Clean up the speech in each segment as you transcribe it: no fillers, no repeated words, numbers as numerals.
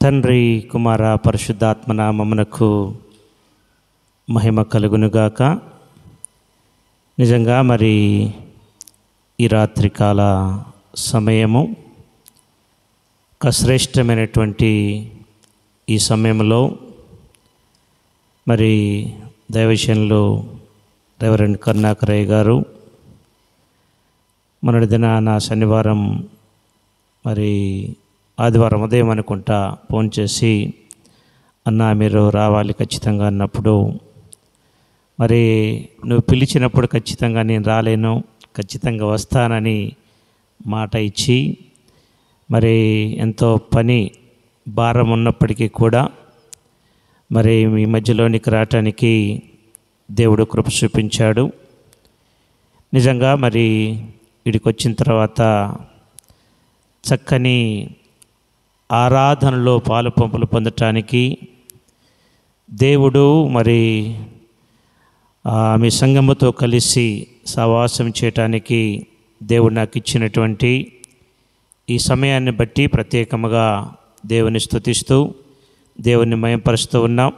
తండ్రి కుమార పరిశుద్ధాత్మ నామమునకు మహిమ కలుగునుగాక. నిజంగా మరి ఈ రాత్రికాల సమయము ఒక శ్రేష్టమైనటువంటి ఈ సమయంలో మరి దైవజనులు రెవరెండ్ కరుణాకరయ్య గారు మొన్నటి దినాన శనివారం మరి ఆదివారం ఉదయం అనుకుంటా ఫోన్ చేసి అన్నా మీరు రావాలి ఖచ్చితంగా అన్నప్పుడు మరి నువ్వు పిలిచినప్పుడు ఖచ్చితంగా నేను రాలేను, ఖచ్చితంగా వస్తానని మాట ఇచ్చి మరి ఎంతో పని భారం ఉన్నప్పటికీ కూడా మరి మీ మధ్యలోనికి రావటానికి దేవుడు కృప చూపించాడు. నిజంగా మరి వీడికి వచ్చిన తర్వాత చక్కని ఆరాధనలో పాలు పంపులు పొందటానికి దేవుడు మరి మీ సంఘముతో కలిసి సహవాసం చేయటానికి దేవుడు నాకు ఇచ్చినటువంటి ఈ సమయాన్ని బట్టి ప్రత్యేకముగా దేవుని స్తుతిస్తూ దేవుని మయంపరుస్తూ ఉన్నాం.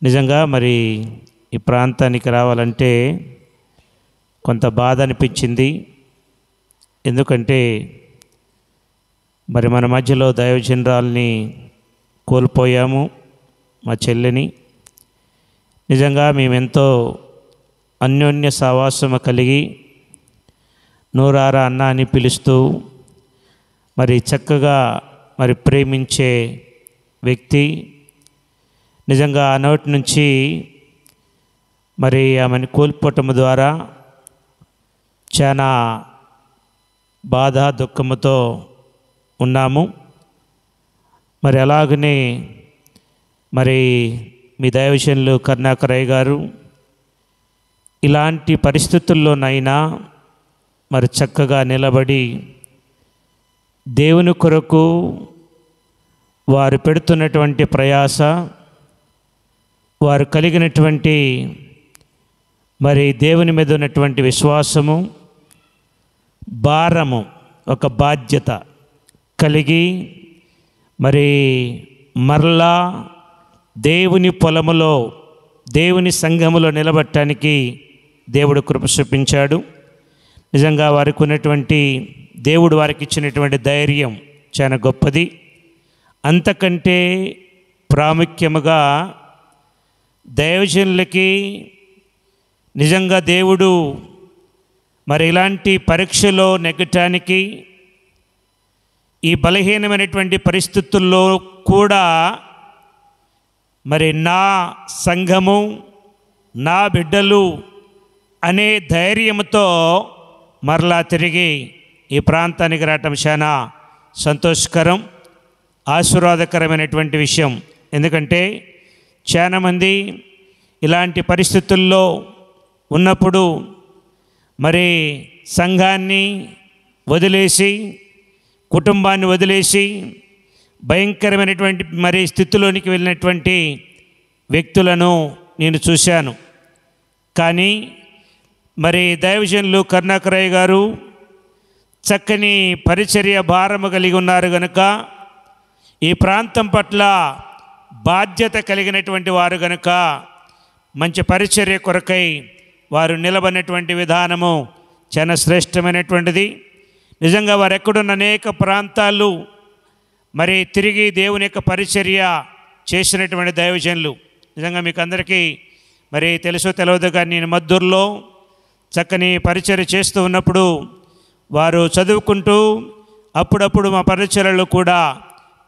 నిజంగా మరి ఈ ప్రాంతానికి రావాలంటే కొంత బాధ అనిపించింది. ఎందుకంటే మరి మన మధ్యలో దైవజనరాల్ని కోల్పోయాము, మా చెల్లిని. నిజంగా మేమెంతో అన్యోన్య సహవాసము కలిగి నోరారా అన్న అని పిలుస్తూ మరి చక్కగా మరి ప్రేమించే వ్యక్తి. నిజంగా ఆ నోటి నుంచి మరి ఆమెను కోల్పోవటం ద్వారా చాలా బాధ దుఃఖముతో ఉన్నాము. మరి అలాగనే మరి మీ దైవజనులు కరుణాకరయ్య గారు ఇలాంటి పరిస్థితుల్లోనైనా మరి చక్కగా నిలబడి దేవుని కొరకు వారు పెడుతున్నటువంటి ప్రయాస, వారు కలిగినటువంటి మరి దేవుని మీద ఉన్నటువంటి విశ్వాసము, భారము, ఒక బాధ్యత కలిగి మరి మరలా దేవుని పొలములో దేవుని సంఘములో నిలబడటానికి దేవుడు కృప చూపించాడు. నిజంగా వారికి ఉన్నటువంటి దేవుడు వారికి ఇచ్చినటువంటి ధైర్యం చాలా గొప్పది. అంతకంటే ప్రాముఖ్యముగా దైవజనులకి నిజంగా దేవుడు మరి ఇలాంటి పరీక్షలో నెగ్గటానికి ఈ బలహీనమైనటువంటి పరిస్థితుల్లో కూడా మరి నా సంఘము, నా బిడ్డలు అనే ధైర్యంతో మరలా తిరిగి ఈ ప్రాంతానికి రావటం చాలా సంతోషకరం, ఆశీర్వాదకరమైనటువంటి విషయం. ఎందుకంటే చాలామంది ఇలాంటి పరిస్థితుల్లో ఉన్నప్పుడు మరి సంఘాన్ని వదిలేసి, కుటుంబాన్ని వదిలేసి భయంకరమైనటువంటి మరి స్థితిలోనికి వెళ్ళినటువంటి వ్యక్తులను నేను చూశాను. కానీ మరి దైవజనులు కరుణాకరయ్య గారు చక్కని పరిచర్య భారము కలిగి ఉన్నారు కనుక, ఈ ప్రాంతం పట్ల బాధ్యత కలిగినటువంటి వారు కనుక మంచి పరిచర్య కొరకై వారు నిలబడినటువంటి విధానము చాలా శ్రేష్టమైనటువంటిది. నిజంగా వారు ఎక్కడున్న అనేక ప్రాంతాలు మరి తిరిగి దేవుని యొక్క పరిచర్య చేసినటువంటి దైవజనులు. నిజంగా మీకు అందరికీ మరి తెలుసో తెలియదు కానీ నేను మద్దూరులో చక్కని పరిచర్య చేస్తూ ఉన్నప్పుడు వారు చదువుకుంటూ అప్పుడప్పుడు మా పరిచర్యలు కూడా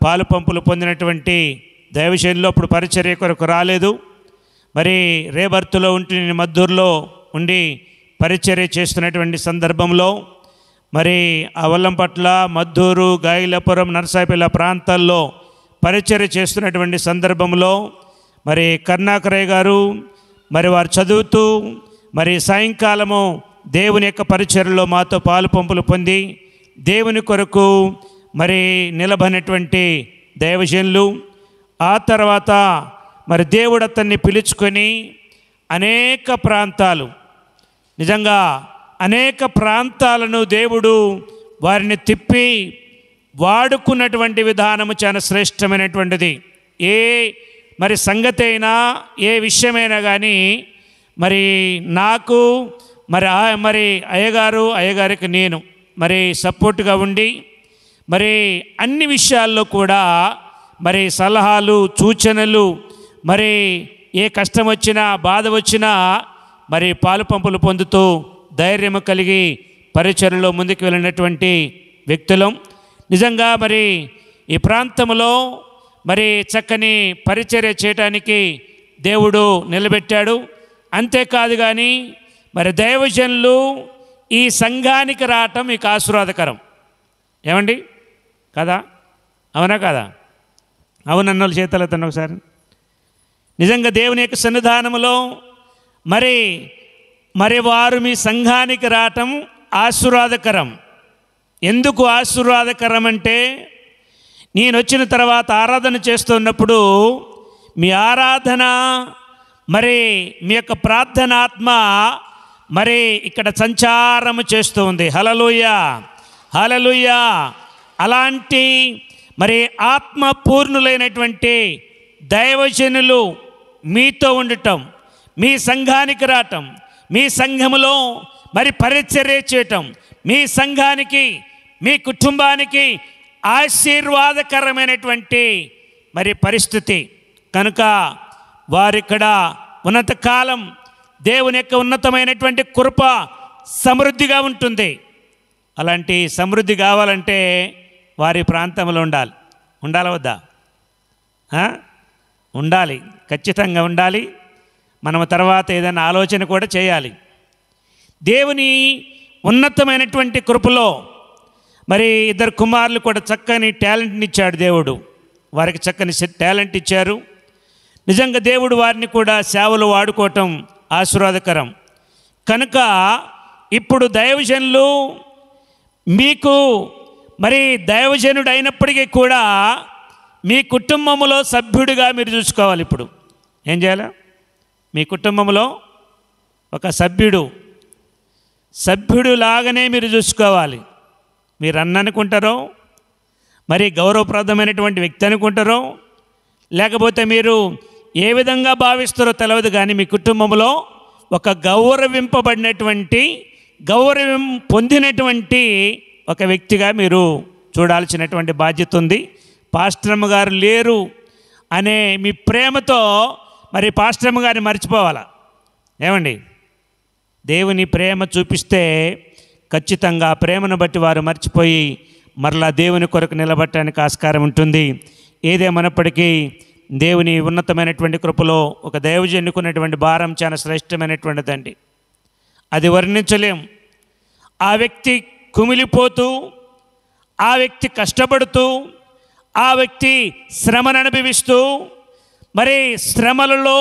పాలు పంపులు పొందినటువంటి దైవజనులు. అప్పుడు పరిచర్య కొరకు రాలేదు. మరి రేబర్తులో ఉండి నేను మద్దూరులో ఉండి పరిచర్య చేస్తున్నటువంటి సందర్భంలో మరి అవల్లంపట్ల, మద్దూరు, గాయిలపురం, నరసాపల్లి ప్రాంతాల్లో పరిచర్య చేస్తున్నటువంటి సందర్భంలో మరి కరుణాకరయ్య గారు మరి వారు చదువుతూ మరి సాయంకాలము దేవుని యొక్క పరిచర్యలో మాతో పాలు పంపులు పొంది దేవుని కొరకు మరి నిలబడినటువంటి దైవజనులు. ఆ తర్వాత మరి దేవుడు అతన్ని పిలుచుకొని అనేక ప్రాంతాలు, నిజంగా అనేక ప్రాంతాలను దేవుడు వారిని తిప్పి వాడుకున్నటువంటి విధానము చాలా శ్రేష్టమైనటువంటిది. ఏ మరి సంగతి అయినా ఏ విషయమైనా కానీ మరి నాకు మరి అయ్యగారికి నేను మరి సపోర్ట్గా ఉండి మరి అన్ని విషయాల్లో కూడా మరి సలహాలు సూచనలు మరి ఏ కష్టం వచ్చినా బాధ వచ్చినా మరి పాలు పంపులు పొందుతూ ధైర్యం కలిగి పరిచర్యలో ముందుకు వెళ్ళినటువంటి వ్యక్తులం. నిజంగా మరి ఈ ప్రాంతంలో మరి చక్కని పరిచర్య చేయటానికి దేవుడు నిలబెట్టాడు. అంతేకాదు కానీ మరి దైవజనులు ఈ సంఘానికి రావటం మీకు ఆశీర్వాదకరం. ఏమండి కదా? అవునా కదా? అవునన్నోళ్ళు చేతలెత్తండి ఒకసారి. నిజంగా దేవుని యొక్క సన్నిధానంలో మరి వారు మీ సంఘానికి రావటం ఆశీర్వాదకరం. ఎందుకు ఆశీర్వాదకరం అంటే, నేను వచ్చిన తర్వాత ఆరాధన చేస్తున్నప్పుడు మీ ఆరాధన మరి మీ యొక్క ప్రార్థనాత్మ మరి ఇక్కడ సంచారము చేస్తూ ఉంది. హల్లెలూయా, హల్లెలూయా. అలాంటి మరి ఆత్మపూర్ణులైనటువంటి దైవజనులు మీతో ఉండటం, మీ సంఘానికి రావటం, మీ సంఘములో మరి పరిచర్య చేయటం, మీ సంఘానికి మీ కుటుంబానికి ఆశీర్వాదకరమైనటువంటి మరి పరిస్థితి కనుక వారిక్కడ ఉన్నతకాలం దేవుని యొక్క ఉన్నతమైనటువంటి కృప సమృద్ధిగా ఉంటుంది. అలాంటి సమృద్ధి కావాలంటే వారి ప్రాంతంలో ఉండాలా వద్దా? ఉండాలి, ఖచ్చితంగా ఉండాలి. మనం తర్వాత ఏదైనా ఆలోచన కూడా చేయాలి. దేవుని ఉన్నతమైనటువంటి కృపలో మరి ఇద్దరు కుమారులు కూడా చక్కని టాలెంట్ని ఇచ్చాడు దేవుడు. వారికి చక్కని టాలెంట్ ఇచ్చారు. నిజంగా దేవుడు వారిని కూడా సేవలు వాడుకోవటం ఆశీర్వాదకరం. కనుక ఇప్పుడు దైవజనులు మీకు మరి దైవజనుడు అయినప్పటికీ కూడా మీ కుటుంబంలో సభ్యుడిగా మీరు చూసుకోవాలి. ఇప్పుడు ఏం చేయాలి? మీ కుటుంబంలో ఒక సభ్యుడు లాగానే మీరు చూసుకోవాలి. మీరు అనుకుంటారో మరి గౌరవప్రదమైనటువంటి వ్యక్తి అనుకుంటారో లేకపోతే మీరు ఏ విధంగా భావిస్తారో తెలియదు, కానీ మీ కుటుంబంలో ఒక గౌరవం పొందినటువంటి ఒక వ్యక్తిగా మీరు చూడాల్సినటువంటి బాధ్యత ఉంది. పాస్టరమ్మ గారు లేరు అనే మీ ప్రేమతో మరి పాస్టరమ్మ గారిని మర్చిపోవాలా? ఏమండి? దేవుని ప్రేమ చూపిస్తే ఖచ్చితంగా ప్రేమను బట్టి వారు మర్చిపోయి మరలా దేవుని కొరకు నిలబడటానికి ఆస్కారం ఉంటుంది. ఏదేమన్నప్పటికీ దేవుని ఉన్నతమైనటువంటి కృపలో ఒక దైవజనుకున్నటువంటి భారం చాలా శ్రేష్టమైనటువంటిదండి. అది వర్ణించలేం. ఆ వ్యక్తి కుమిలిపోతూ, ఆ వ్యక్తి కష్టపడుతూ, ఆ వ్యక్తి శ్రమను అనుభవిస్తూ మరి శ్రమలలో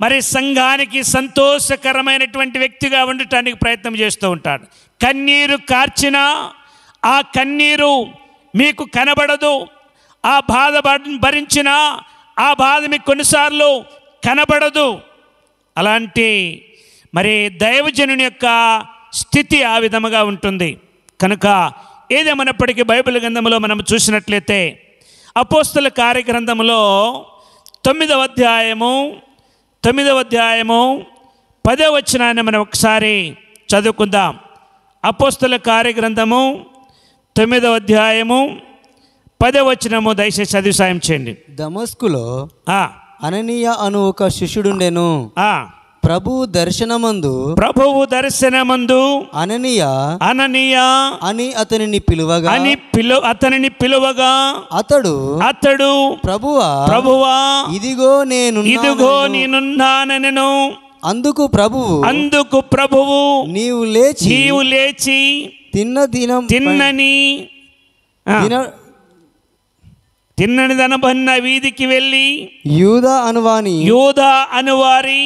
మరి సంఘానికి సంతోషకరమైనటువంటి వ్యక్తిగా ఉండటానికి ప్రయత్నం చేస్తూ ఉంటాడు. కన్నీరు కార్చినా ఆ కన్నీరు మీకు కనబడదు. ఆ బాధ భరించినా ఆ బాధ మీకు కొన్నిసార్లు కనబడదు. అలాంటి మరి దైవజనుని యొక్క స్థితి ఆ విధముగా ఉంటుంది. కనుక ఏదేమన్నప్పటికీ బైబిల్ గ్రంథంలో మనం చూసినట్లయితే అపోస్తల కార్యగ్రంథంలో 9వ అధ్యాయము 10వ వచనాన్ని మనం ఒకసారి చదువుకుందాం. అపోస్తల కార్యగ్రంథము 9వ అధ్యాయము 10వ వచనము దయచేసి చదివి సాయం చేయండి. దమస్కులో అననీయ అను ఒక శిష్యుడుండెను. ప్రభువు దర్శనమందు అననీయ అని అతనిని పిలువగా అతడు ప్రభువా ఇదిగో నేనున్నానెను. అందుకు ప్రభువు నీవు లేచి తిన్నని దనబన్న వీధికి వెళ్ళి యూదా అనువారి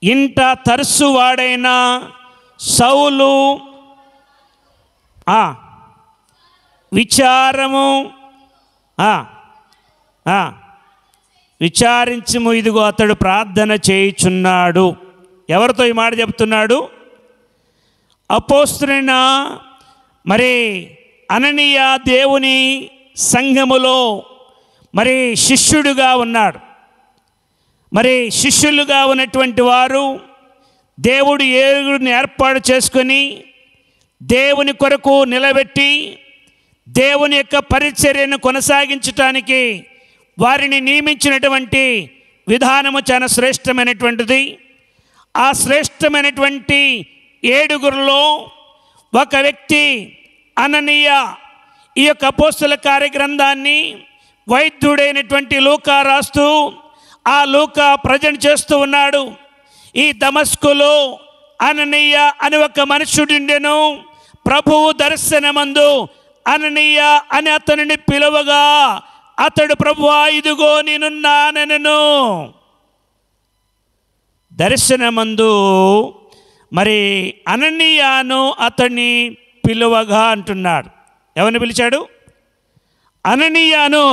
ఇంట తరచువాడైన సౌలు విచారించుము, ఇదిగో అతడు ప్రార్థన చేయుచున్నాడు. ఎవరితో ఈ మాట చెప్తున్నాడు? అపోస్తలుడైన మరి అననీయ దేవుని సంఘములో మరి శిష్యుడుగా ఉన్నాడు. మరి శిష్యులుగా ఉన్నటువంటి వారు దేవుడు ఏడుగురిని ఏర్పాటు చేసుకొని దేవుని కొరకు నిలబెట్టి దేవుని యొక్క పరిచర్యను కొనసాగించటానికి వారిని నియమించినటువంటి విధానము చాలా శ్రేష్టమైనటువంటిది. ఆ శ్రేష్టమైనటువంటి ఏడుగురిలో ఒక వ్యక్తి అననీయ. ఈ యొక్క అపోస్తల కార్యగ్రంథాన్ని వైద్యుడైనటువంటి లూకా రాస్తూ ఆ లూకా ప్రజెంట్ చేస్తూ ఉన్నాడు. ఈ దమస్కులో అననీయ అని ఒక మనుషుడుండెను. ప్రభువు దర్శనమందు అననీయ అని అతనిని పిలువగా అతడు ప్రభువా ఇదిగో నేనున్నానెను. దర్శనమందు మరి అననీయను అతన్ని పిలువగా అంటున్నాడు. ఎవరిని పిలిచాడు? అననీయను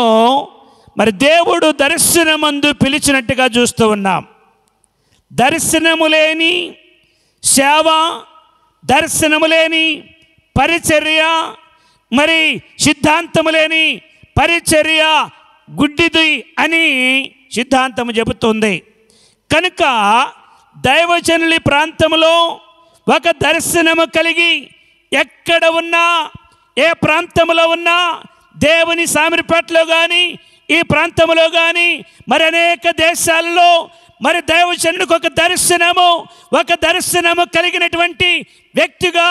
మరి దేవుడు దర్శనమందు పిలిచినట్టుగా చూస్తూ ఉన్నాం. దర్శనము లేని సేవ, దర్శనము లేని పరిచర్య, మరి సిద్ధాంతము లేని పరిచర్య గుడ్డిది అని సిద్ధాంతము చెబుతుంది. కనుక దైవజనుల ప్రాంతంలో ఒక దర్శనము కలిగి ఎక్కడ ఉన్నా, ఏ ప్రాంతంలో ఉన్నా, దేవుని సామిరిపేటలో కానీ ఈ ప్రాంతంలో కానీ మరి అనేక దేశాలలో మరి దైవజనుడికి ఒక దర్శనము కలిగినటువంటి వ్యక్తిగా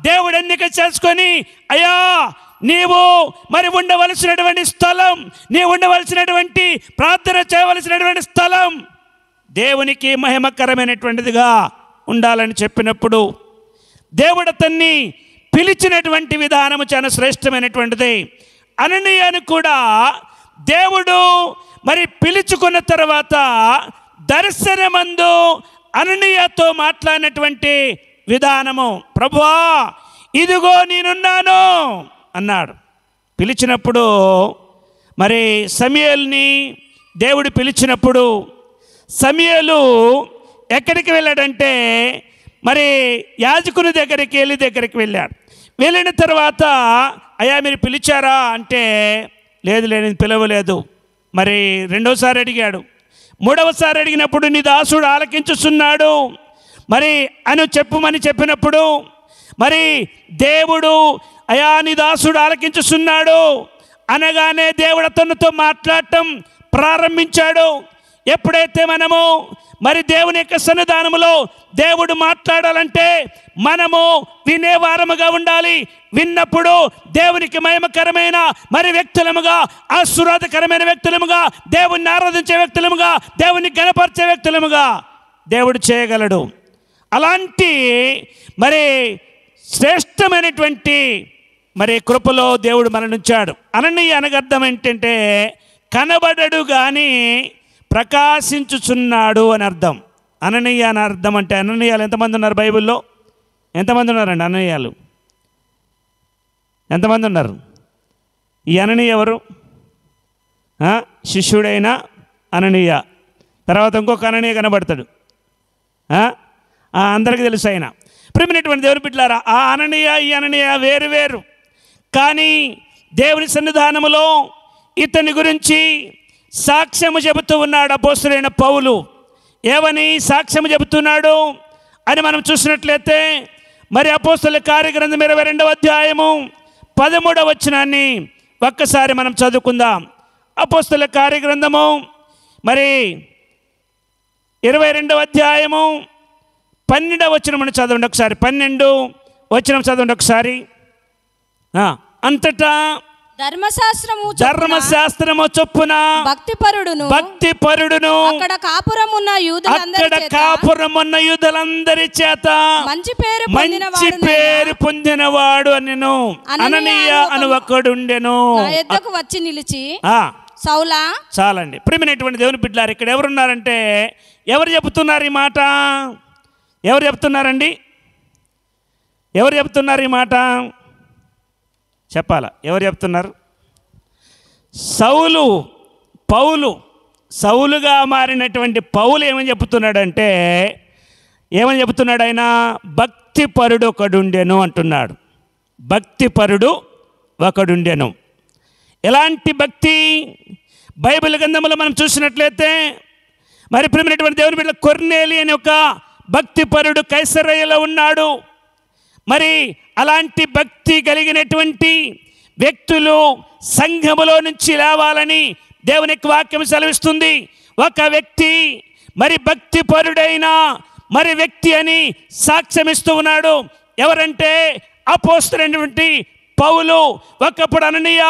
దేవుడు ఎన్నిక చేసుకొని, అయ్యా నీవు మరి ఉండవలసినటువంటి స్థలం, నీవు ఉండవలసినటువంటి ప్రార్థన చేయవలసినటువంటి స్థలం దేవునికి మహిమకరమైనటువంటిదిగా ఉండాలని చెప్పినప్పుడు దేవుడు అతన్ని పిలిచినటువంటి విధానము చాలా శ్రేష్టమైనటువంటిది. అననీయను కూడా దేవుడు మరి పిలుచుకున్న తర్వాత దర్శనమందు అననీయతో మాట్లాడినటువంటి విధానము, ప్రభువా ఇదిగో నేనున్నాను అన్నాడు. పిలిచినప్పుడు మరి సమూయేలుని దేవుడు పిలిచినప్పుడు సమూయేలు ఎక్కడికి వెళ్ళాడంటే మరి యాజకుని దగ్గరికి వెళ్ళాడు. వెళ్ళిన తర్వాత అయ్యా మీరు పిలిచారా అంటే లేదు నేను పిలవలేదు. మరి రెండోసారి అడిగాడు. మూడవసారి అడిగినప్పుడు నీ దాసుడు ఆలకించుచున్నాడు మరి అని చెప్పుమని చెప్పినప్పుడు మరి దేవుడు అయా నీ దాసుడు ఆలకించుచున్నాడు అనగానే దేవుడు అతనితో మాట్లాడటం ప్రారంభించాడు. ఎప్పుడైతే మనము మరి దేవుని యొక్క సన్నిధానములో దేవుడు మాట్లాడాలంటే మనము వినేవారముగా ఉండాలి. విన్నప్పుడు దేవునికి మహిమకరమైన మరి వ్యక్తులముగా, ఆశీర్వాదకరమైన వ్యక్తులముగా, దేవుణ్ణి ఆరాధించే వ్యక్తులముగా, దేవుని గణపరిచే వ్యక్తులముగా దేవుడు చేయగలడు. అలాంటి మరి శ్రేష్టమైనటువంటి మరి కృపలో దేవుడు మననుంచాడు. అననీయ అనగర్థం ఏంటంటే కనబడడు కానీ ప్రకాశించుచున్నాడు అని అర్థం. అననీయ అని అర్థం అంటే అననీయాలు ఎంతమంది ఉన్నారు బైబిల్లో? ఎంతమంది ఉన్నారండి అననీయాలు? ఎంతమంది ఉన్నారు? ఈ అననీయ ఎవరు? శిష్యుడైన అననీయ. తర్వాత ఇంకొక అననీయ కనబడతాడు. అందరికీ తెలుసు ఆయన. ప్రియమైనటువంటి దేవుని బిడ్డలారా, ఆ అననీయ ఈ అననీయ వేరు వేరు. కానీ దేవుని సన్నిధానములో ఇతని గురించి సాక్ష్యము చెబుతూ ఉన్నాడు అపోస్తలుడైన పౌలు. ఏమని సాక్ష్యము చెబుతున్నాడు అని మనం చూసినట్లయితే మరి అపోస్తలుల కార్యగ్రంథం 22వ అధ్యాయము 13వ వచనాన్ని ఒక్కసారి మనం చదువుకుందాం. అపోస్తలుల కార్యగ్రంథము మరి 22వ అధ్యాయము 12వ వచనం మనం చదవండి ఒకసారి. 12 వచనం చదవండి ఒకసారి. అంతటా ధర్మశాస్త్రము చొప్పున భక్తిపరుడును అక్కడ కాపురమున్న యూదులందరి చేత మంచి పేరు పొందినవాడు అనెను. అననీయ అని ఒకడుండెను. వచ్చి నిలిచి సౌలా. చాలండి. ప్రియమైనటువంటి దేవుని బిడ్డలారు, ఇక్కడ ఎవరున్నారంటే ఎవరు చెబుతున్నారు ఈ మాట? ఎవరు చెప్తున్నారండి? ఎవరు చెప్తున్నారు ఈ మాట? చెప్పాలా? ఎవరు చెప్తున్నారు? సౌలుగా మారినటువంటి పౌలు ఏమని చెప్తున్నాడంటే, ఏమని చెప్తున్నాడు ఆయన? భక్తిపరుడు ఒకడుండెను అంటున్నాడు. భక్తిపరుడు ఒకడుండెను. ఎలాంటి భక్తి? బైబిల్ గ్రంథంలో మనం చూసినట్లయితే మరి ప్రియమైనటువంటి దేవుని బిడ్డ కొర్నేలి అనే ఒక భక్తిపరుడు కైసరయ్యలో ఉన్నాడు. మరి అలాంటి భక్తి కలిగినటువంటి వ్యక్తులు సంఘములో నుంచి లేవాలని దేవుని వాక్యం సెలవిస్తుంది. ఒక వ్యక్తి మరి భక్తిపరుడైన మరి వ్యక్తి అని సాక్ష్యమిస్తూ ఉన్నాడు. ఎవరంటే అపోస్తలుడైనటువంటి పౌలు. ఒకప్పుడు అననీయ,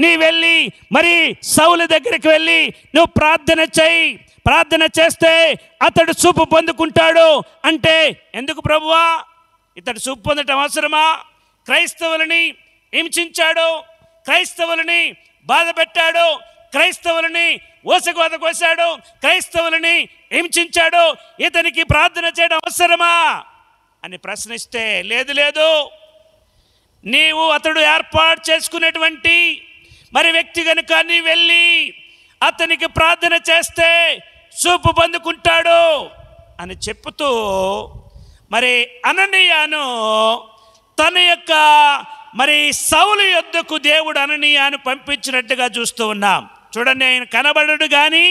నీ వెళ్ళి మరి సౌలు దగ్గరికి వెళ్ళి నువ్వు ప్రార్థన చేయి, ప్రార్థన చేస్తే అతడు చూపు పొందుకుంటాడు అంటే, ఎందుకు ప్రభువా ఇతడు చూపు పొందటం అవసరమా? క్రైస్తవులని హింసించాడు, క్రైస్తవులని బాధ పెట్టాడు, క్రైస్తవులని ఓసగోద కోసాడు, క్రైస్తవులని హింసించాడు, ఇతనికి ప్రార్థన చేయడం అవసరమా అని ప్రశ్నిస్తే, లేదు లేదు, నీవు అతడు ఏర్పాటు చేసుకునేటువంటి మరి వ్యక్తి కనుక నీ వెళ్ళి అతనికి ప్రార్థన చేస్తే చూపు పొందుకుంటాడు అని చెప్పుతూ మరి అననీయాను తన యొక్క మరి సౌలు యొద్దకు దేవుడు అననీయాను పంపించినట్టుగా చూస్తూ ఉన్నాం. చూడండి, ఆయన కనబడడు కానీ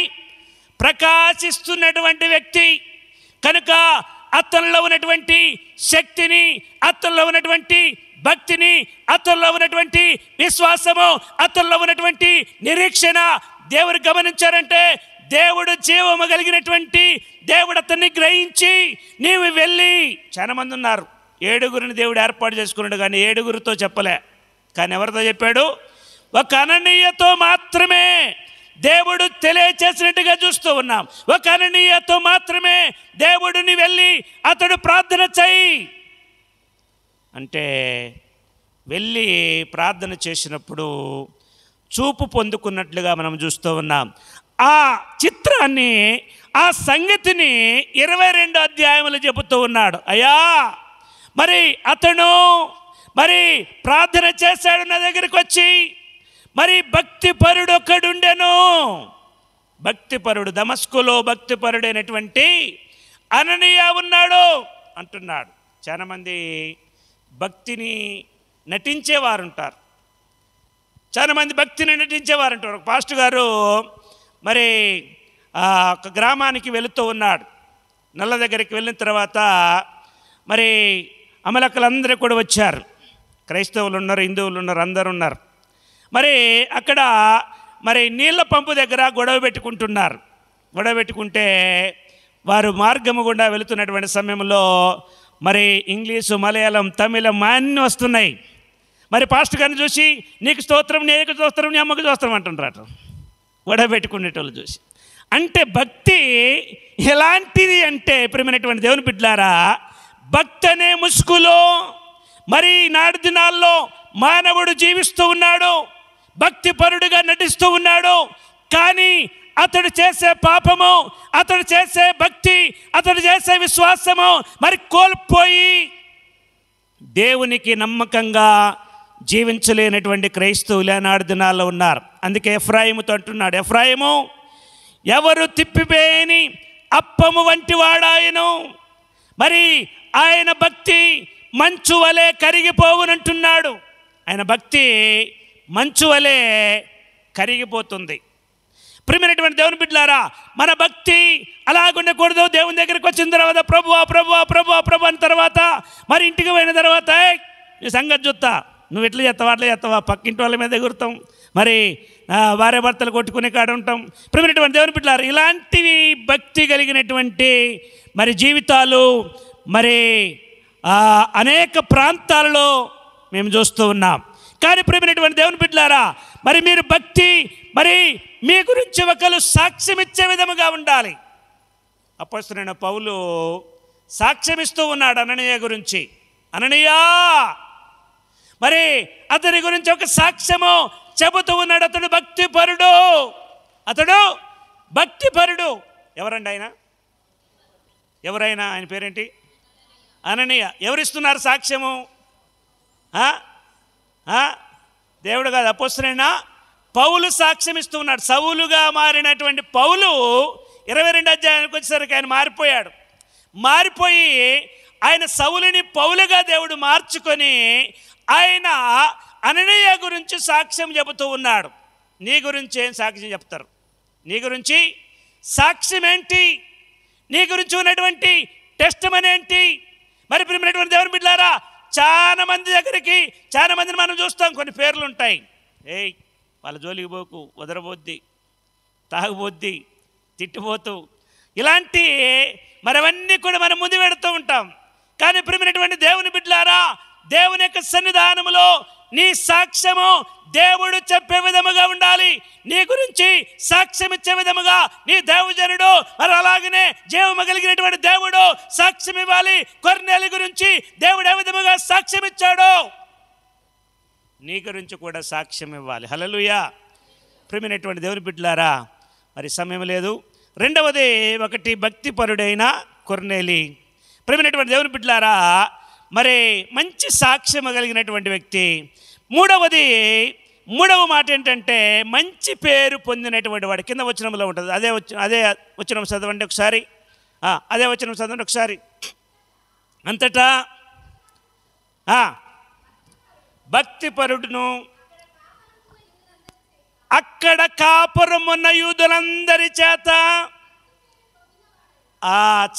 ప్రకాశిస్తున్నటువంటి వ్యక్తి కనుక అతనిలో ఉన్నటువంటి శక్తిని, అతనిలో ఉన్నటువంటి భక్తిని, అతనిలో ఉన్నటువంటి విశ్వాసము, అతనిలో ఉన్నటువంటి నిరీక్షణ దేవుడు గమనించారంటే, దేవుడు జీవము కలిగినటువంటి దేవుడు అతన్ని గ్రహించి నీవు వెళ్ళి, చాలా మంది ఉన్నారు 7గురిని దేవుడు ఏర్పాటు చేసుకున్నాడు కానీ 7గురితో చెప్పలే. కానీ ఎవరితో చెప్పాడు? ఒక అననీయతో మాత్రమే దేవుడు తెలియచేసినట్టుగా చూస్తూ ఉన్నాం. ఒక అననీయతో మాత్రమే దేవుడిని వెళ్ళి అతడు ప్రార్థన చేయి అంటే, వెళ్ళి ప్రార్థన చేసినప్పుడు చూపు పొందుకున్నట్లుగా మనం చూస్తూ ఉన్నాం. ఆ చిత్రాన్ని, ఆ సంగతిని 22 అధ్యాయములు చెబుతూ ఉన్నాడు. అయ్యా మరి అతను మరి ప్రార్థన చేశాడు, నా దగ్గరికి వచ్చి, మరి భక్తిపరుడు ఒకడుండెను. భక్తిపరుడు, దమస్కులో భక్తిపరుడైనటువంటి అననీయ ఉన్నాడు అంటున్నాడు. చాలామంది భక్తిని నటించేవారు ఉంటారు, చాలామంది భక్తిని నటించేవారు ఉంటారు. ఒక పాస్టర్ గారు మరి ఒక గ్రామానికి వెళుతూ ఉన్నాడు. నల్ల దగ్గరికి వెళ్ళిన తర్వాత మరి అమలకులందరూ కూడా వచ్చారు. క్రైస్తవులు ఉన్నారు, హిందువులు ఉన్నారు, అందరూ ఉన్నారు. మరి అక్కడ మరి నీళ్ళ పంపు దగ్గర గొడవ పెట్టుకుంటున్నారు. గొడవ పెట్టుకుంటే వారు మార్గము గుండా వెళుతున్నటువంటి సమయంలో మరి ఇంగ్లీషు, మలయాళం, తమిళం అన్నీ వస్తున్నాయి. మరి పాస్టర్ గారిని చూసి, నీకు స్తోత్రం, నీకు స్తోత్రం, నీ అమ్మకు స్తోత్రం అంటున్నారు గొడవ పెట్టుకునేటోళ్ళు చూసి. అంటే భక్తి ఎలాంటిది అంటే, ప్రియమైనటువంటి దేవుని బిడ్డలారా, భక్తి అనే ముసుగులో మరి నాడు దినాల్లో మానవుడు జీవిస్తూ ఉన్నాడు, భక్తిపరుడుగా నటిస్తూ ఉన్నాడు. కానీ అతడు చేసే పాపము, అతడు చేసే భక్తి, అతడు చేసే విశ్వాసము మరి కోల్పోయి దేవునికి నమ్మకంగా జీవించలేనటువంటి క్రైస్తవులు నాడు దినాల్లో ఉన్నారు. అందుకే ఎఫ్రాయిముతో అంటున్నాడు, ఎఫ్రాయిము ఎవరు తిప్పివేయని అప్పము వంటి వాడాయను, మరి ఆయన భక్తి మంచు వలె కరిగిపోవునంటున్నాడు. ఆయన భక్తి మంచు వలె కరిగిపోతుంది. ప్రియమైనటువంటి దేవుని బిడ్డలారా, మన భక్తి అలాగుండకూడదు. దేవుని దగ్గరికి వచ్చిన తర్వాత ప్రభువా ప్రభువా ప్రభువా ప్రభు అన్న తర్వాత మరి ఇంటికి పోయిన తర్వాత నీ సంగతి చూస్తా, నువ్వు ఎట్లా చేస్తావా అట్లా చేస్తావా, పక్కింటి వాళ్ళ మీద ఎగురుతాం, మరి భార్య భర్తలు కొట్టుకునే కాడ ఉంటాం. ప్రియమైనటువంటి దేవుని బిడ్డలారా, ఇలాంటివి భక్తి కలిగినటువంటి మరి జీవితాలు మరి అనేక ప్రాంతాలలో మేము చూస్తూ ఉన్నాం. కానీ ప్రియమైనటువంటి దేవుని బిడ్డలారా, మరి మీరు భక్తి మరి మీ గురించి ఒకరు సాక్ష్యం ఇచ్చే విధముగా ఉండాలి. అపోస్తలుడైన పౌలు సాక్ష్యమిస్తూ ఉన్నాడు అననీయ గురించి. అననీయా మరి అతని గురించి ఒక సాక్ష్యము చెబుతూ ఉన్నాడు. అతడు భక్తిపరుడు, అతడు భక్తిపరుడు. ఎవరండి ఆయన? ఎవరైనా ఆయన పేరేంటి? అననీయ. ఎవరిస్తున్నారు సాక్ష్యము? దేవుడు కాదు, అపోస్తలుడైన పౌలు సాక్ష్యం ఇస్తూ ఉన్నాడు. సౌలుగా మారినటువంటి పౌలు 22 అధ్యాయానికి వచ్చేసరికి ఆయన మారిపోయాడు. మారిపోయి ఆయన సౌలుని పౌలుగా దేవుడు మార్చుకొని ఆయన అననీయ గురించి సాక్ష్యం చెబుతూ ఉన్నాడు. నీ గురించి ఏం సాక్ష్యం చెప్తారు? నీ గురించి సాక్ష్యం ఏంటి? నీ గురించి ఉన్నటువంటి టెస్టిమనీ ఏంటి? మరి ప్రియమైనటువంటి దేవుని బిడ్డలారా, చాలా మంది దగ్గరికి చాలా మందిని మనం చూస్తాం, కొన్ని పేర్లు ఉంటాయి. ఏయ్ వాళ్ళ జోలికి పోకు, వదరబోద్ది, తాగుబోద్ది, తిట్టిపోతూ, ఇలాంటి మరి అవన్నీ కూడా మనం ముందు పెడుతూ ఉంటాం. కానీ ప్రియమైనటువంటి దేవుని బిడ్డలారా, దేవుని యొక్క సన్నిధానములో నీ సాక్ష్యము దేవుడు చెప్పే విధముగా ఉండాలి. నీ గురించి సాక్ష్యం ఇచ్చే విధముగా నీ దేవుజనుడు, మరి అలాగనే జీవము కలిగినటువంటి దేవుడు సాక్ష్యం ఇవ్వాలి. కొర్నేలి గురించి దేవుడు ఏ విధముగా సాక్ష్యం ఇచ్చాడో నీ గురించి కూడా సాక్ష్యం ఇవ్వాలి. హల్లెలూయా. ప్రియమైనటువంటి దేవుని బిడ్డలారా, మరి సమయం లేదు. రెండవది, ఒకటి భక్తిపరుడైన కొర్నేలి. ప్రియమైనటువంటి దేవుని బిడ్డలారా, మరి మంచి సాక్ష్యం కలిగినటువంటి వ్యక్తి. మూడవ మాట ఏంటంటే మంచి పేరు పొందినటువంటి వాడు. కింద వచనంలో ఉంటుంది. అదే వచనం చదవండి ఒకసారి. అదే వచనం చదవండి ఒకసారి. అంతటా భక్తిపరుడును అక్కడ కాపురం ఉన్న యూదులందరి చేత,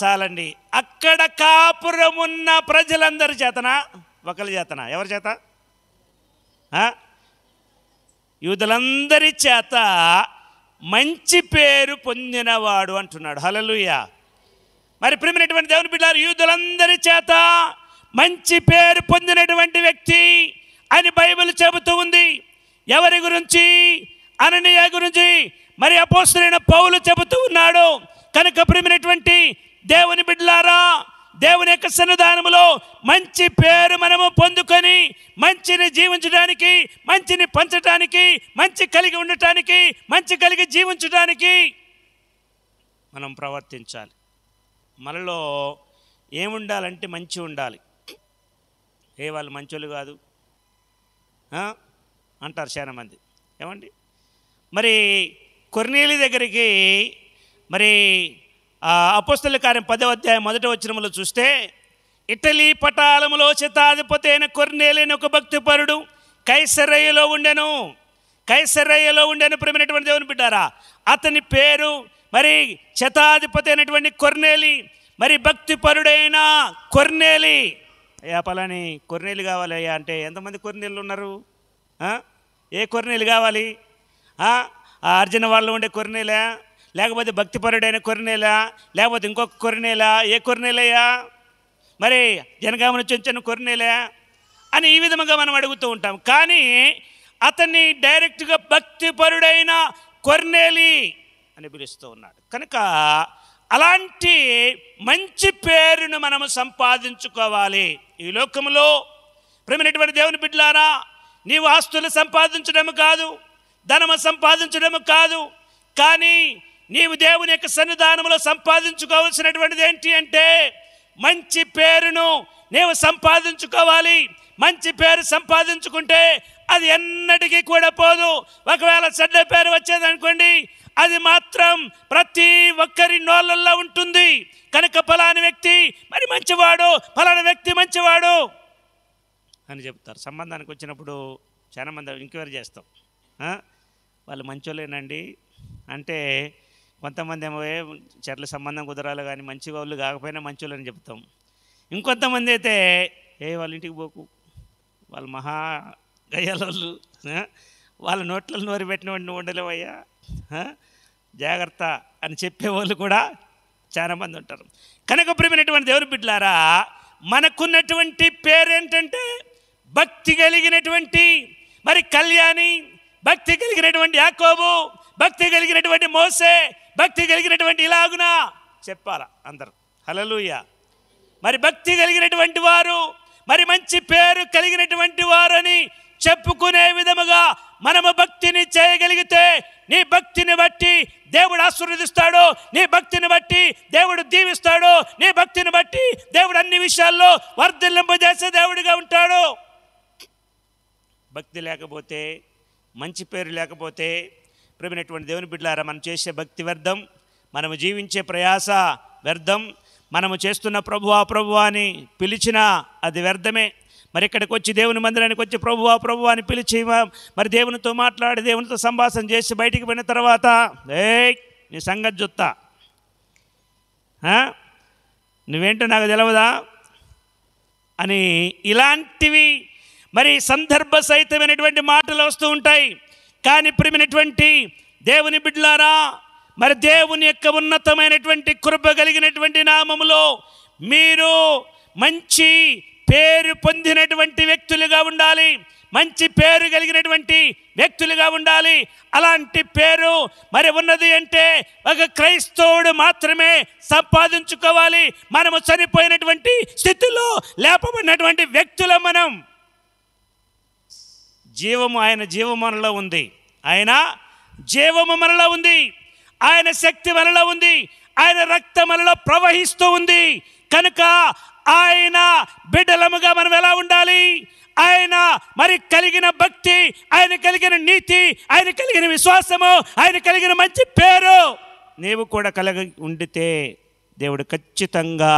చాలండి, అక్కడ కాపురం ఉన్న ప్రజలందరి చేతనా, ఒకరి చేతనా, ఎవరి చేత? యూదులందరి చేత మంచి పేరు పొందినవాడు అంటున్నాడు. హల్లెలూయా. మరి ప్రియమైనటువంటి దేవుని బిడ్డలారా, యూదులందరి చేత మంచి పేరు పొందినటువంటి వ్యక్తి అని బైబిల్ చెబుతూ ఉంది. ఎవరి గురించి? అననీయ గురించి మరి అపోస్తలుడైన పౌలు చెబుతూ ఉన్నాడు. కనుక ప్రియమైనటువంటి దేవుని బిడ్డలారా, దేవుని యొక్క సన్నిధానములో మంచి పేరు మనము పొందుకొని మంచిని జీవించడానికి, మంచిని పంచడానికి, మంచి కలిగి ఉండటానికి, మంచి కలిగి జీవించడానికి మనం ప్రవర్తించాలి. మనలో ఏముండాలంటే మంచి ఉండాలి. వాళ్ళు మంచోళ్ళు కాదు అంటారు చాలా మంది. ఏమండి, మరి కొర్నేలి దగ్గరికి మరి అపోస్తలుల కార్యం 10వ అధ్యాయం 1వ వచనములో చూస్తే, ఇటలీ పటాలములో శతాధిపతి అయిన కొర్నేలి అనే ఒక భక్తిపరుడు కైసరయ్యలో ఉండెను. ప్రియమైనటువంటి దేవుని బిడ్డారా, అతని పేరు మరి శతాధిపతి అయినటువంటి కొర్నేలి, మరి భక్తిపరుడైన కొర్నేలి. అయ్యా పలాని కొర్నేలి కావాలయ్యా అంటే ఎంతమంది కొర్నేళ్ళు ఉన్నారు? ఏ కొర్నేలి కావాలి? అర్జున వాళ్ళు ఉండే కొర్నేలా, లేకపోతే భక్తిపరుడైన కొర్నేలా, లేకపోతే ఇంకొక కొర్నేలా? ఏ కొర్నేలయ్యా? మరి జనగామ నుంచి వచ్చిన కొర్నేలా అని ఈ విధముగా మనం అడుగుతూ ఉంటాం. కానీ అతన్ని డైరెక్ట్గా భక్తిపరుడైన కొర్నేలి అని పిలుస్తూ ఉన్నాడు. కనుక అలాంటి మంచి పేరును మనము సంపాదించుకోవాలి ఈ లోకంలో. ప్రియమైనటువంటి దేవుని బిడ్డలారా, నీవు ఆస్తులు సంపాదించడం కాదు, ధనము సంపాదించడం కాదు, కానీ నీవు దేవుని యొక్క సన్నిధానంలో సంపాదించుకోవాల్సినటువంటిది ఏంటి అంటే మంచి పేరును నీవు సంపాదించుకోవాలి. మంచి పేరు సంపాదించుకుంటే అది ఎన్నటికీ కూడా పోదు. ఒకవేళ చెడ్డ పేరు వచ్చేదనుకోండి, అది మాత్రం ప్రతి ఒక్కరి నోళ్ళల్లో ఉంటుంది. కనుక ఫలాని వ్యక్తి మరి మంచివాడు, ఫలాని వ్యక్తి మంచివాడు అని చెప్తారు. సంబంధానికి వచ్చినప్పుడు చాలా మంది ఎంక్వైరీ చేస్తాం, వాళ్ళు మంచోళ్ళేనండి అంటే, కొంతమంది ఏమో చెట్ల సంబంధం కుదరాలి కానీ మంచి వాళ్ళు కాకపోయినా మంచోళ్ళు అని చెప్తాం. ఇంకొంతమంది అయితే వాళ్ళ ఇంటికి పోకు, వాళ్ళు మహా గయ్యాలోళ్ళు, వాళ్ళ నోట్లలో నోరు పెట్టినవాడిని ఉండలేవయ్యా, జాగ్రత్త అని చెప్పేవాళ్ళు కూడా చాలామంది ఉంటారు. కనుక ప్రియమైనటువంటి దేవుని బిడ్డలారా, మనకున్నటువంటి పేరేంటంటే భక్తి కలిగినటువంటి మరి కళ్యాణి, భక్తి కలిగినటువంటి యాకోబు, భక్తి కలిగినటువంటి మోసే, భక్తి కలిగినటువంటి ఇలాగున చెప్పాలా అందరూ. హల్లెలూయా. మరి భక్తి కలిగినటువంటి వారు, మరి మంచి పేరు కలిగినటువంటి వారని చెప్పుకునే విధముగా మనము భక్తిని చేయగలిగితే నీ భక్తిని బట్టి దేవుడు ఆశీర్వదిస్తాడు, నీ భక్తిని బట్టి దేవుడు దీవిస్తాడు, నీ భక్తిని బట్టి దేవుడు అన్ని విషయాల్లో వర్ధిల్లింపజేసే దేవుడిగా ఉంటాడు. భక్తి లేకపోతే, మంచి పేరు లేకపోతే ప్రియమైనటువంటి దేవుని బిడ్డలారా, మనం చేసే భక్తి వ్యర్థం, మనము జీవించే ప్రయాస వ్యర్థం. మనము చేస్తున్న ప్రభువా ప్రభువా అని పిలిచినా అది వ్యర్థమే. మరి ఇక్కడికి వచ్చి దేవుని మందిరానికి వచ్చి ప్రభువా ప్రభువా అని పిలిచి మరి దేవునితో మాట్లాడి దేవునితో సంభాషణ చేసి బయటికి పోయిన తర్వాత నీ సంగతి చూస్తా, నువ్వేంటో నాకు తెలియదా అని ఇలాంటివి మరి సందర్భ సహితమైనటువంటి మాటలు వస్తూ ఉంటాయి. కానీ ప్రియమైనటువంటి దేవుని బిడ్డలారా, మరి దేవుని యొక్క ఉన్నతమైనటువంటి కృప కలిగినటువంటి నామములో మీరు మంచి పేరు పొందినటువంటి వ్యక్తులుగా ఉండాలి, మంచి పేరు కలిగినటువంటి వ్యక్తులుగా ఉండాలి. అలాంటి పేరు మరి ఉన్నది అంటే ఒక క్రైస్తవుడు మాత్రమే సంపాదించుకోవాలి. మనము చనిపోయినటువంటి స్థితిలో లేపబడినటువంటి వ్యక్తులం. మనం జీవము, ఆయన జీవము మనలో ఉంది, ఆయన జీవము మనలో ఉంది, ఆయన శక్తి మనలో ఉంది, ఆయన రక్తం మనలో ప్రవహిస్తూ ఉంది. కనుక ఆయన బిడ్డలముగా మనం ఎలా ఉండాలి? ఆయన మరి కలిగిన భక్తి, ఆయన కలిగిన నీతి, ఆయన కలిగిన విశ్వాసము, ఆయన కలిగిన మంచి పేరు నీవు కూడా కలిగి ఉండితే దేవుడు ఖచ్చితంగా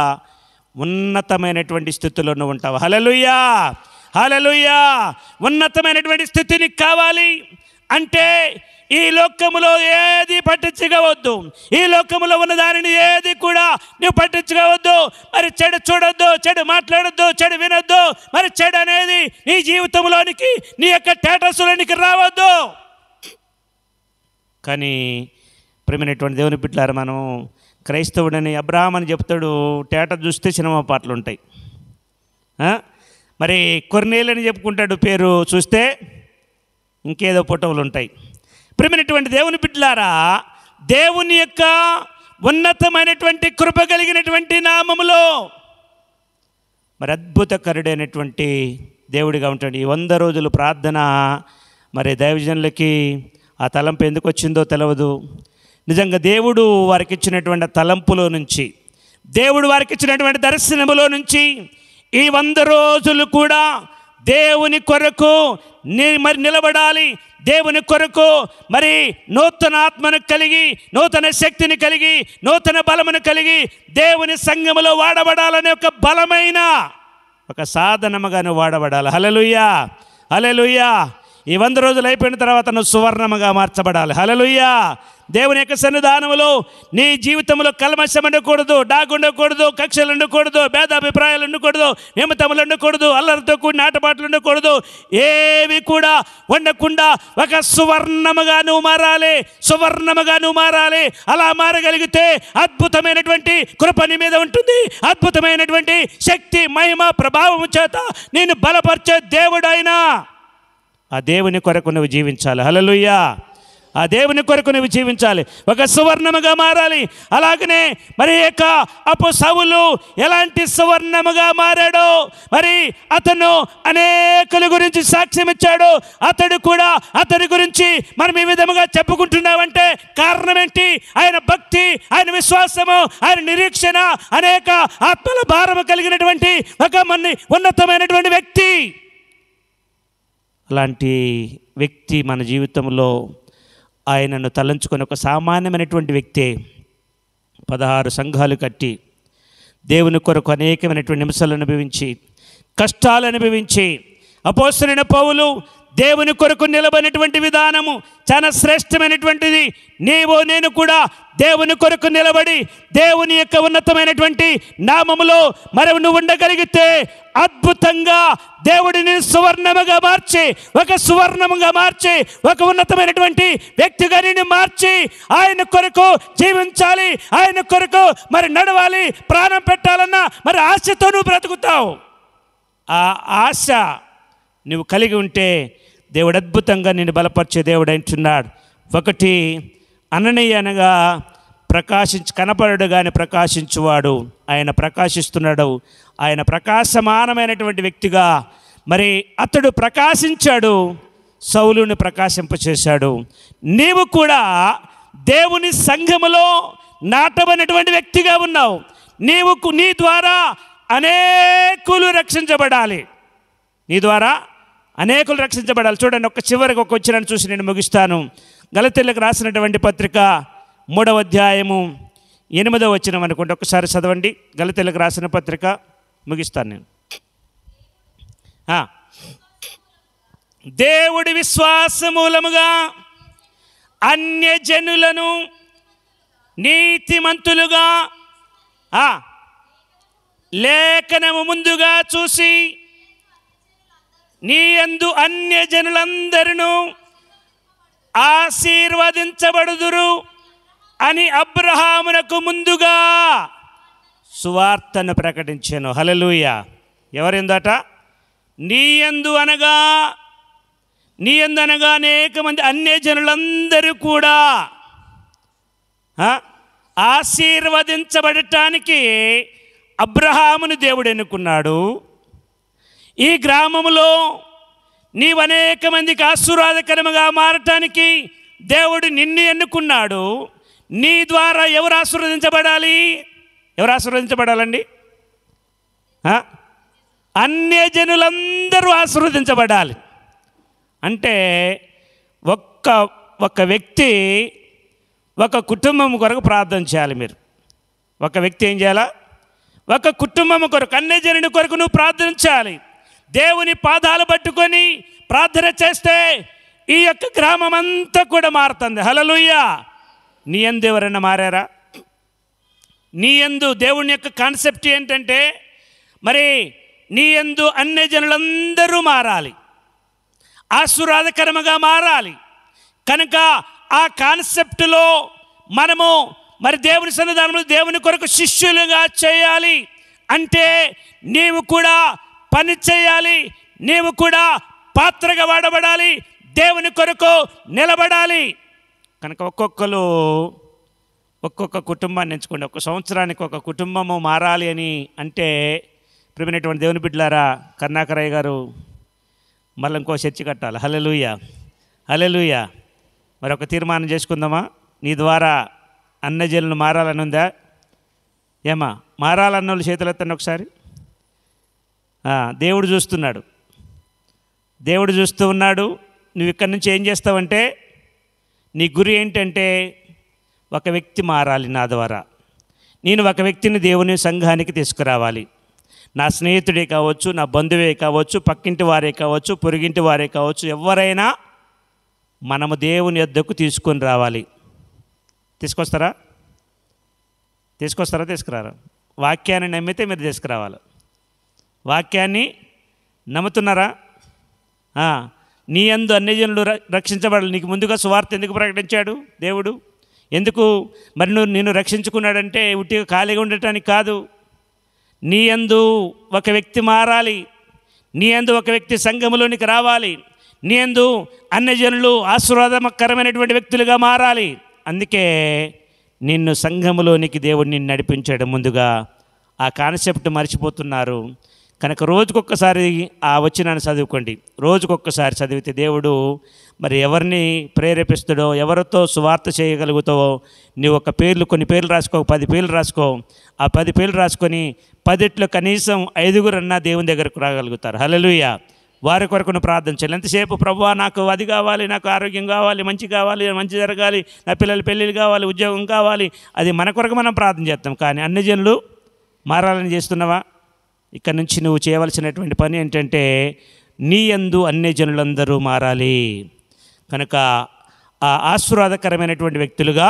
ఉన్నతమైనటువంటి స్థితిలో నువ్వు ఉంటావు. హల్లెలూయా, హల్లెలూయా. ఉన్నతమైనటువంటి స్థితి నీకు కావాలి అంటే ఈ లోకములో ఏది పట్టించుకోవద్దు, ఈ లోకములో ఉన్న దానిని ఏది కూడా నువ్వు పట్టించుకోవద్దు. మరి చెడు చూడొద్దు, చెడు మాట్లాడొద్దు, చెడు వినొద్దు. మరి చెడు అనేది నీ జీవితంలోనికి, నీ యొక్క స్టేటస్లోనికి రావద్దు. కానీ ప్రేమైనటువంటి దేవుని బిడ్డలారా, మనం క్రైస్తవుడని అబ్రహాం అని చెప్తాడు, స్టేటస్ చూస్తే సినిమా పాటలు ఉంటాయి. మరి కొర్నేలని చెప్పుకుంటాడు, పేరు చూస్తే ఇంకేదో ఫోటోలు ఉంటాయి. ప్రియమైనటువంటి దేవుని బిడ్డలారా, దేవుని యొక్క ఉన్నతమైనటువంటి కృప కలిగినటువంటి నామములో మరి అద్భుతకరుడైనటువంటి దేవుడిగా ఉంటాడు. ఈ 100 రోజులు ప్రార్థన మరి దైవజనులకి ఆ తలంపు ఎందుకు వచ్చిందో తెలియదు. నిజంగా దేవుడు వారికి ఇచ్చినటువంటి తలంపులో నుంచి, దేవుడు వారికి ఇచ్చినటువంటి దర్శనములో నుంచి ఈ 100 రోజులు కూడా దేవుని కొరకు మరి నిలబడాలి, దేవుని కొరకు మరి నూతన ఆత్మను కలిగి, నూతన శక్తిని కలిగి, నూతన బలమును కలిగి దేవుని సంఘములో వాడబడాలనే ఒక బలమైన ఒక సాధనముగాను వాడబడాలి. హల్లెలూయా, హల్లెలూయా. ఈ 100 రోజులు అయిపోయిన తర్వాత నువ్వు సువర్ణముగా మార్చబడాలి. హల్లెలూయా. దేవుని యొక్క సన్నిధానములో నీ జీవితంలో కల్మషం ఉండకూడదు, డాగుండకూడదు, కక్షలు ఉండకూడదు, భేదాభిప్రాయాలు ఉండకూడదు, నిమిత్తములు ఉండకూడదు, అల్లరితో కూడిన ఆటపాటలు ఉండకూడదు. ఏవి కూడా ఉండకుండా ఒక సువర్ణముగా నువ్వు మారాలి, సువర్ణముగా నువ్వు మారాలి. అలా మారగలిగితే అద్భుతమైనటువంటి కృప నీ మీద ఉంటుంది. అద్భుతమైనటువంటి శక్తి, మహిమ, ప్రభావము చేత నేను బలపరిచే దేవుడైనా ఆ దేవుని కొరకు నువ్వు జీవించాలి. హల్లెలూయా. ఆ దేవుని కొరకు నువ్వు జీవించాలి, ఒక సువర్ణముగా మారాలి. అలాగనే మరి యొక్క సౌలు ఎలాంటి సువర్ణముగా మారాడో మరి అతను అనేకుల గురించి సాక్ష్యం ఇచ్చాడు. అతడు కూడా అతని గురించి మనం ఈ విధముగా చెప్పుకుంటున్నామంటే కారణం ఏంటి? ఆయన భక్తి, ఆయన విశ్వాసము, ఆయన నిరీక్షణ, అనేక ఆత్మల భారము కలిగినటువంటి ఒక ఉన్నతమైనటువంటి వ్యక్తి. అలాంటి వ్యక్తి మన జీవితంలో ఆయనను తలంచుకొని ఒక సామాన్యమైనటువంటి వ్యక్తే 16 సంఘాలు కట్టి దేవుని కొరకు అనేకమైనటువంటి నిమిషాలు అనుభవించి, కష్టాలు అనుభవించి, అపోస్తలుడైన పౌలు దేవుని కొరకు నిలబడినటువంటి విధానము చాలా శ్రేష్టమైనటువంటిది. నీవు నేను కూడా దేవుని కొరకు నిలబడి దేవుని యొక్క ఉన్నతమైనటువంటి నామములో మరి నువ్వు ఉండగలిగితే అద్భుతంగా దేవుడిని సువర్ణముగా మార్చి, ఒక సువర్ణముగా మార్చి, ఒక ఉన్నతమైనటువంటి వ్యక్తిగా నిన్ను మార్చి ఆయన కొరకు జీవించాలి, ఆయన కొరకు మరి నడవాలి, ప్రాణం పెట్టాలన్నా మరి ఆశతో నువ్వు బ్రతుకుతావు. ఆ ఆశ నువ్వు కలిగి ఉంటే దేవుడు అద్భుతంగా నిన్ను బలపరిచే దేవుడు అంటున్నాడు. ఒకటి అననీయ అనగా కనపడడు కానీ ప్రకాశించువాడు. ఆయన ప్రకాశిస్తున్నాడు. ఆయన ప్రకాశమానమైనటువంటి వ్యక్తిగా మరి అతడు ప్రకాశించాడు, సౌలుని ప్రకాశింపచేశాడు. నీవు కూడా దేవుని సంఘములో నాటబడినటువంటి వ్యక్తిగా ఉన్నావు. నీ ద్వారా అనేకులు రక్షించబడాలి, నీ ద్వారా అనేకులు రక్షించబడాలి. చూడండి, చివరికి ఒక వచ్చినని చూసి నేను ముగిస్తాను. గలతీయులకు రాసినటువంటి పత్రిక 3వ అధ్యాయము 8వ వచనం అనుకుంటే ఒకసారి చదవండి. గలతీయులకు రాసిన పత్రిక, ముగిస్తాను నేను. దేవుడి విశ్వాస మూలముగా అన్యజనులను నీతిమంతులుగా లేఖనము ముందుగా చూసి నీ యందు అన్యజనులందరూ ఆశీర్వదించబడుదురు అని అబ్రహామునకు ముందుగా సువార్తను ప్రకటించాను. హల్లెలూయా. ఎవరిందట? నీ యందు అనగా అనేక మంది అన్యజనులందరూ కూడా ఆశీర్వదించబడటానికి అబ్రహామును దేవుడు ఎన్నుకున్నాడు. ఈ గ్రామంలో నీవు అనేక మందికి ఆశీర్వాదకరముగా మారటానికి దేవుడు నిన్ను ఎన్నుకున్నాడు. నీ ద్వారా ఎవరు ఆశీర్వదించబడాలి? ఎవరు ఆశీర్వదించబడాలండి? అన్యజనులందరూ ఆశీర్వదించబడాలి. అంటే ఒక్క వ్యక్తి ఒక కుటుంబం కొరకు ప్రార్థన చేయాలి. మీరు ఒక వ్యక్తి ఏం చేయాలా? ఒక కుటుంబం కొరకు, అన్యజనుని కొరకు నువ్వు ప్రార్థించాలి. దేవుని పాదాలు పట్టుకొని ప్రార్థన చేస్తే ఈ యొక్క గ్రామం అంతా కూడా మారుతుంది. హల్లెలూయా. నీ యందు ఎవరైనా మారారా? నీ యందు దేవుని యొక్క కాన్సెప్ట్ ఏంటంటే మరి నీ యందు అన్యజనులందరూ మారాలి, ఆశీర్వాదకరముగా మారాలి. కనుక ఆ కాన్సెప్టులో మనము మరి దేవుని సన్నిధానంలో దేవుని కొరకు శిష్యులుగా చేయాలి అంటే నీవు కూడా పని చేయాలి, నీవు కూడా పాత్రగా వాడబడాలి, దేవుని కొరకు నిలబడాలి. కనుక ఒక్కొక్క కుటుంబాన్ని ఎంచుకోండి. ఒక సంవత్సరానికి ఒక కుటుంబము మారాలి అని అంటే ప్రియమైనటువంటి దేవుని బిడ్డలారా, కరుణాకరయ్య గారు మళ్ళీ ఇంకో చర్చి కట్టాలి. హల్లెలూయా, హల్లెలూయా. మరి ఒక తీర్మానం చేసుకుందామా? నీ ద్వారా అన్నజనులు మారాలని ఉందా? ఏమా మారాలన్న వాళ్ళు చేతులు ఎత్తండి ఒకసారి. దేవుడు చూస్తున్నాడు, దేవుడు చూస్తూ ఉన్నాడు. నువ్వు ఇక్కడి నుంచి ఏం చేస్తావంటే నీ గురి ఏంటంటే ఒక వ్యక్తి మారాలి నా ద్వారా. నేను ఒక వ్యక్తిని దేవుని సంఘానికి తీసుకురావాలి. నా స్నేహితుడే కావచ్చు, నా బంధువే కావచ్చు, పక్కింటి వారే కావచ్చు, పొరుగింటి వారే కావచ్చు, ఎవరైనా మనము దేవుని యొద్దకు తీసుకొని రావాలి. తీసుకొస్తారా? తీసుకురారా? వాక్యాన్ని నమ్మితే మీరు తీసుకురావాలి. వాక్యాన్ని నమ్ముతున్నారా? నీ యందు అన్యజనులు రక్షించబడాలి. నీకు ముందుగా సువార్త ఎందుకు ప్రకటించాడు దేవుడు? ఎందుకు మరి నిన్ను రక్షించుకున్నాడంటే ఉట్టిగా ఖాళీగా ఉండటానికి కాదు. నీ యందు ఒక వ్యక్తి మారాలి, నీ యందు ఒక వ్యక్తి సంఘములోనికి రావాలి, నీ యందు అన్యజనులు ఆశీర్వాదకరమైనటువంటి వ్యక్తులుగా మారాలి. అందుకే నిన్ను సంఘములోనికి దేవుడు నిన్ను నడిపించాడు. ముందుగా ఆ కాన్సెప్ట్ మర్చిపోతున్నారు. కనుక రోజుకొక్కసారి ఆ వచనాన్ని చదువుకోండి. రోజుకొక్కసారి చదివితే దేవుడు మరి ఎవరిని ప్రేరేపిస్తాడో, ఎవరితో సువార్త చేయగలుగుతావో నువ్వు కొన్ని పేర్లు రాసుకో, 10 పేర్లు రాసుకో. ఆ 10 పేర్లు రాసుకొని 10 కనీసం 5 దేవుని దగ్గరకు రాగలుగుతారు. హల్లెలూయా. వారి కొరకు నువ్వు ప్రార్థన చేయాలి. ఎంతసేపు ప్రభువా నాకు అది కావాలి, నాకు ఆరోగ్యం కావాలి, మంచి జరగాలి, నా పిల్లల పెళ్ళిళ్ళు కావాలి, ఉద్యోగం కావాలి, అది మన కొరకు మనం ప్రార్థన చేస్తాం. కానీ అన్యజనులు మారాలని చేస్తున్నావా? ఇక్కడ నుంచి నువ్వు చేయవలసినటువంటి పని ఏంటంటే నీ యందు అన్యజనులందరూ మారాలి. కనుక ఆ ఆశీర్వాదకరమైనటువంటి వ్యక్తులుగా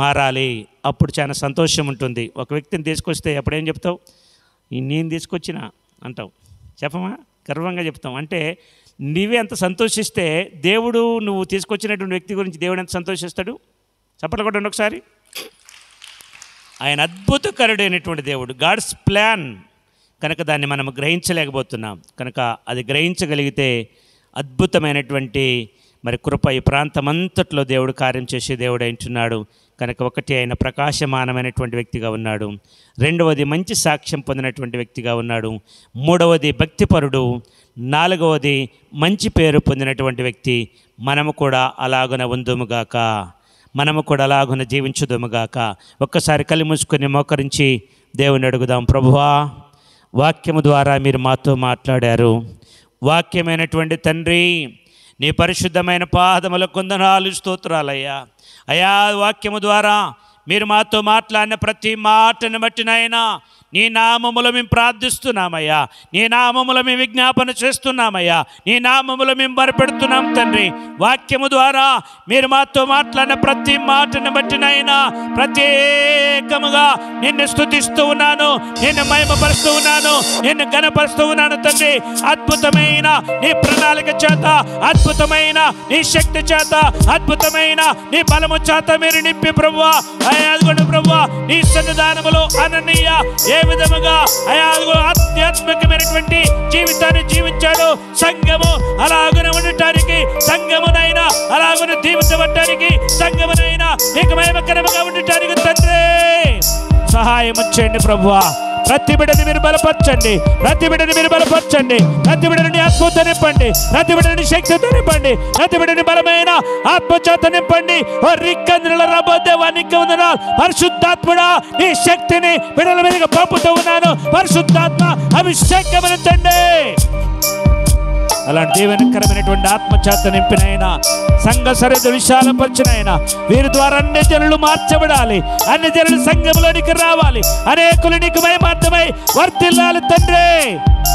మారాలి. అప్పుడు చాలా సంతోషం ఉంటుంది. ఒక వ్యక్తిని తీసుకొస్తే అప్పుడేం చెప్తావు? నేను తీసుకొచ్చిన అంటావు. చెప్పమా? గర్వంగా చెప్తాం. అంటే నీవే అంత సంతోషిస్తే దేవుడు నువ్వు తీసుకొచ్చినటువంటి వ్యక్తి గురించి దేవుడు ఎంత సంతోషిస్తాడు? చప్పట్లు కొట్టండి ఒకసారి. ఆయన అద్భుతకరుడైనటువంటి దేవుడు, గాడ్స్ ప్లాన్. కనుక దాన్ని మనం గ్రహించలేకపోతున్నాం. కనుక అది గ్రహించగలిగితే అద్భుతమైనటువంటి మరి కృప ఈ ప్రాంతమంతట్లో దేవుడు కార్యం చేసే దేవుడు అంటున్నాడు. కనుక ఒకటి ఆయన ప్రకాశమానమైనటువంటి వ్యక్తిగా ఉన్నాడు, రెండవది మంచి సాక్ష్యం పొందినటువంటి వ్యక్తిగా ఉన్నాడు, మూడవది భక్తిపరుడు, నాలుగవది మంచి పేరు పొందినటువంటి వ్యక్తి. మనము కూడా అలాగున ఉందుముగాక, మనము కూడా అలాగున జీవించుదుముగాక. ఒక్కసారి కళ్ళు మూసుకొని మోకరించి దేవుని అడుగుదాం. ప్రభువా, వాక్యము ద్వారా మీరు మాతో మాట్లాడారు. వాక్యమైనటువంటి తండ్రి, నీ పరిశుద్ధమైన పాదముల కొందనాలు, స్తోత్రాలయ్యా. అయా, వాక్యము ద్వారా మీరు మాతో మాట్లాడిన ప్రతి మాటను బట్టి నాయనా నీ నామములో మేము ప్రార్థిస్తున్నామయ్యా, నీ నామములో మేము విజ్ఞాపన చేస్తున్నామయ్యా, నీ నామములో మేము బరపెడుతున్నాం తండ్రి. వాక్యము ద్వారా మీరు మాతో మాట్లాడిన ప్రతి మాటను బట్టినైనా ప్రత్యేకముగా నిన్ను స్తుతిస్తూ ఉన్నాను, నిన్ను మహిమపరుస్తూ ఉన్నాను, నిన్ను ఘనపరుస్తూ ఉన్నాను తండ్రి. అద్భుతమైన నీ ప్రణాళిక చేత, అద్భుతమైన నీ శక్తి చేత, అద్భుతమైన నీ బలము చేత మీరు నింపి ప్రభువా, అయాదుగుడు ప్రభువా, నీ సన్నిధానములో అననీయ ఏ విధముగా ఆధ్యాత్మికమైనటువంటి జీవితాన్ని జీవించాడు. సంఘము అలాగున ఉండటానికి, సంఘమునైనా అలాగున దీవించబడటానికి, సంఘమునైనా నీకు మహిమకరముగా ఉండటానికి తండ్రి సహాయం చేయండి ప్రభువా. ప్రతి బిడ్డని మీరు బలపరచండి, ప్రతి బిడ్డని మీరు బలపరచండి, ప్రతి బిడ్డని ఆత్మతో నింపండి, ప్రతి బిడ్డని శక్తితో నింపండి, ప్రతి బిడ్డని బలమైన ఆత్మచేత నింపండి. పరిశుద్ధాత్ముడా నీ శక్తిని బిడ్డల మీదగా పంపుతూ ఉన్నాను. పరిశుద్ధాత్మ అభిషేకమించండి. అలాంటి దీవెనకరమైనటువంటి ఆత్మచేత నింపినైనా, సంఘ సరిహద్దు విశాలపరిచినైనా, వీరి ద్వారా అన్ని జనులు మార్చబడాలి, అన్ని జనులు సంఘంలోనికి రావాలి, అనేకులు నీకు మహిమార్థమై వర్ధిల్లాలి తండ్రి.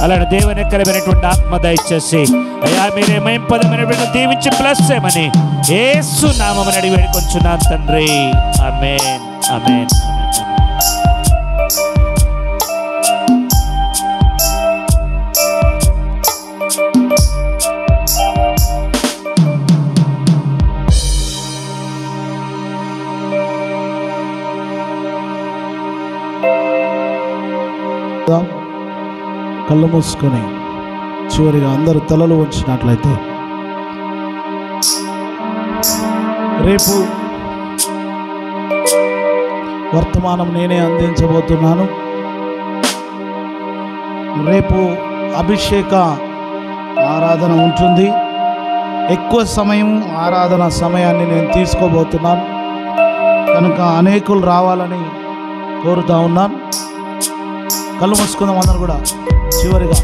అలాంటి దీవెనకరమైనటువంటి ఆత్మ దయచేసి అయ్యా మీరే మహింపదమైనటువంటి దీవించి ప్లస్ చేయమని యేసు నామమున అడిగి వేడుకొంచున్నాను తండ్రి. ఆమేన్, ఆమేన్, ఆమేన్. కళ్ళు మూసుకొని చివరిగా అందరూ తలలు వంచినట్లయితే, రేపు వర్తమానం నేనే అందించబోతున్నాను. రేపు అభిషేక ఆరాధన ఉంటుంది. ఎక్కువ సమయం ఆరాధన సమయాన్ని నేను తీసుకోబోతున్నాను కనుక అనేకులు రావాలని కోరుతా ఉన్నాను. కళ్ళు మూసుకుందాం అందరూ కూడా చివరిగా.